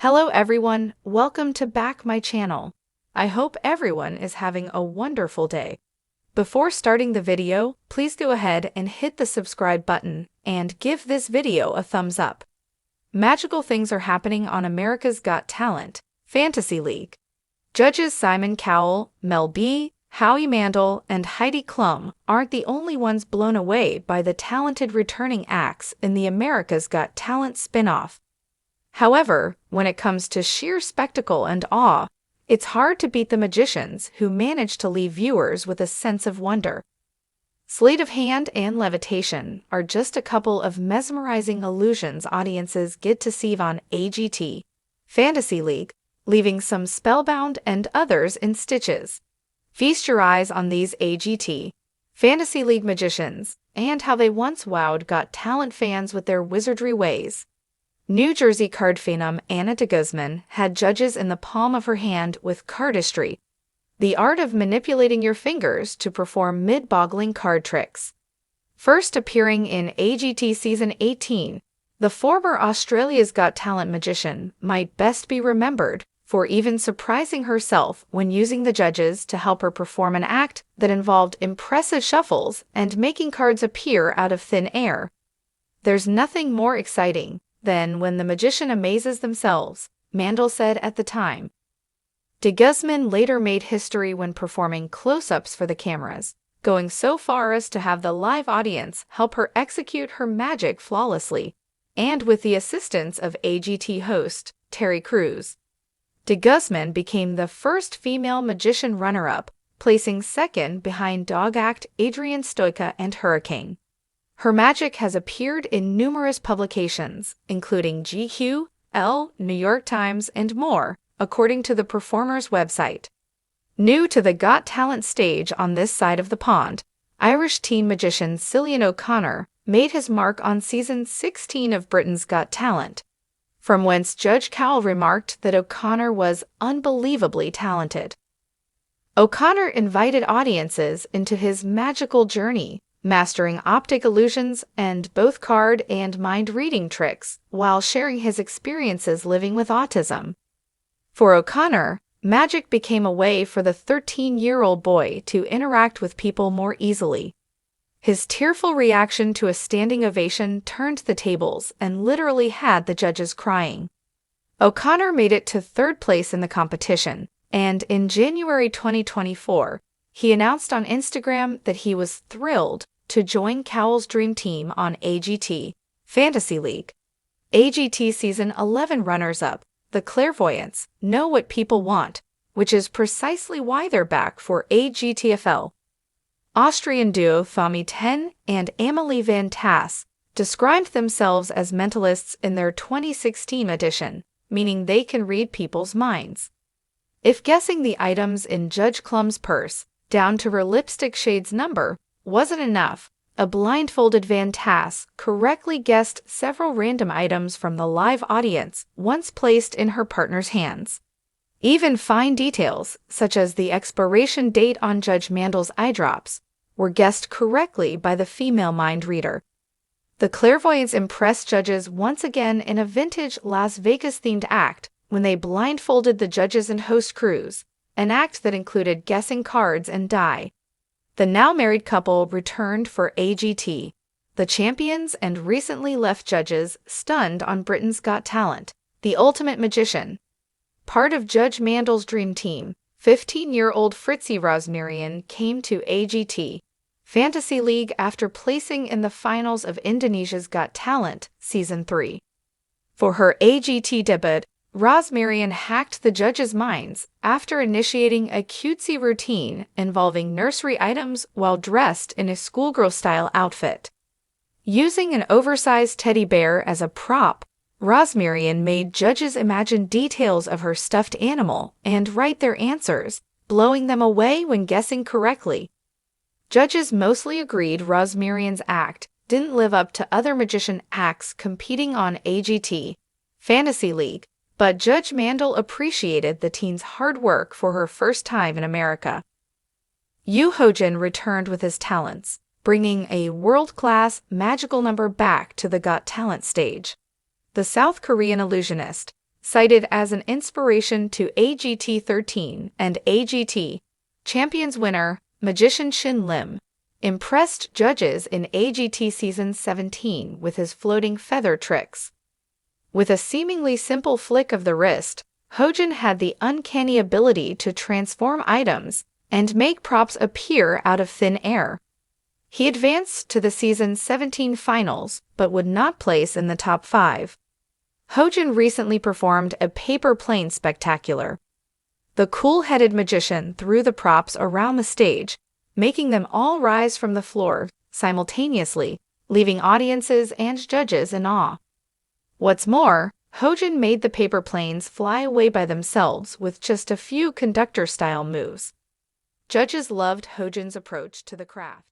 Hello everyone, welcome to back my channel. I hope everyone is having a wonderful day. Before starting the video, please go ahead and hit the subscribe button and give this video a thumbs up. Magical things are happening on America's Got Talent, Fantasy League. Judges Simon Cowell, Mel B, Howie Mandel, and Heidi Klum aren't the only ones blown away by the talented returning acts in the America's Got Talent spin-off. However, when it comes to sheer spectacle and awe, it's hard to beat the magicians who manage to leave viewers with a sense of wonder. Sleight of hand and levitation are just a couple of mesmerizing illusions audiences get to see on AGT, Fantasy League, leaving some spellbound and others in stitches. Feast your eyes on these AGT, Fantasy League magicians, and how they once wowed Got Talent fans with their wizardry ways. New Jersey card phenom Anna de Guzman had judges in the palm of her hand with cardistry, the art of manipulating your fingers to perform mid-boggling card tricks. First appearing in AGT Season 18, the former Australia's Got Talent magician might best be remembered for even surprising herself when using the judges to help her perform an act that involved impressive shuffles and making cards appear out of thin air. There's nothing more exciting than when the magician amazes themselves, Mandel said at the time. De Guzman later made history when performing close-ups for the cameras, going so far as to have the live audience help her execute her magic flawlessly, and with the assistance of AGT host Terry Crews. De Guzman became the first female magician runner-up, placing second behind dog act Adrian Stoica and Hurricane. Her magic has appeared in numerous publications, including GQ, Elle, New York Times, and more, according to the performer's website. New to the Got Talent stage on this side of the pond, Irish teen magician Cillian O'Connor made his mark on Season 16 of Britain's Got Talent, from whence Judge Cowell remarked that O'Connor was unbelievably talented. O'Connor invited audiences into his magical journey, mastering optic illusions and both card and mind-reading tricks while sharing his experiences living with autism. For O'Connor, magic became a way for the 13-year-old boy to interact with people more easily. His tearful reaction to a standing ovation turned the tables and literally had the judges crying. O'Connor made it to third place in the competition, and in January 2024, he announced on Instagram that he was thrilled to join Cowell's dream team on AGT, Fantasy League. AGT Season 11 runners-up, the Clairvoyants, know what people want, which is precisely why they're back for AGTFL. Austrian duo Thami 10 and Amelie Van Tass described themselves as mentalists in their 2016 edition, meaning they can read people's minds. If guessing the items in Judge Klum's purse, down to her lipstick shade's number, wasn't enough, a blindfolded Van Tass correctly guessed several random items from the live audience once placed in her partner's hands. Even fine details, such as the expiration date on Judge Mandel's eye drops, were guessed correctly by the female mind reader. The Clairvoyants impressed judges once again in a vintage Las Vegas-themed act when they blindfolded the judges and host crews, an act that included guessing cards and die. The now-married couple returned for AGT, the champions and recently left judges stunned on Britain's Got Talent, The Ultimate Magician. Part of Judge Mandel's dream team, 15-year-old Fritzi Rosmarian came to AGT, Fantasy League after placing in the finals of Indonesia's Got Talent Season 3. For her AGT debut, Rosmarian hacked the judges' minds after initiating a cutesy routine involving nursery items while dressed in a schoolgirl-style outfit. Using an oversized teddy bear as a prop, Rosmarian made judges imagine details of her stuffed animal and write their answers, blowing them away when guessing correctly. Judges mostly agreed Rosmarian's act didn't live up to other magician acts competing on AGT, Fantasy League, but Judge Mandel appreciated the teen's hard work for her first time in America. Yu Hojin returned with his talents, bringing a world-class magical number back to the Got Talent stage. The South Korean illusionist, cited as an inspiration to AGT 13 and AGT. Champions winner, magician Shin Lim, impressed judges in AGT Season 17 with his floating feather tricks. With a seemingly simple flick of the wrist, Hojin had the uncanny ability to transform items and make props appear out of thin air. He advanced to the Season 17 finals but would not place in the top 5. Hojin recently performed a paper plane spectacular. The cool-headed magician threw the props around the stage, making them all rise from the floor simultaneously, leaving audiences and judges in awe. What's more, Hojin made the paper planes fly away by themselves with just a few conductor-style moves. Judges loved Hojin's approach to the craft.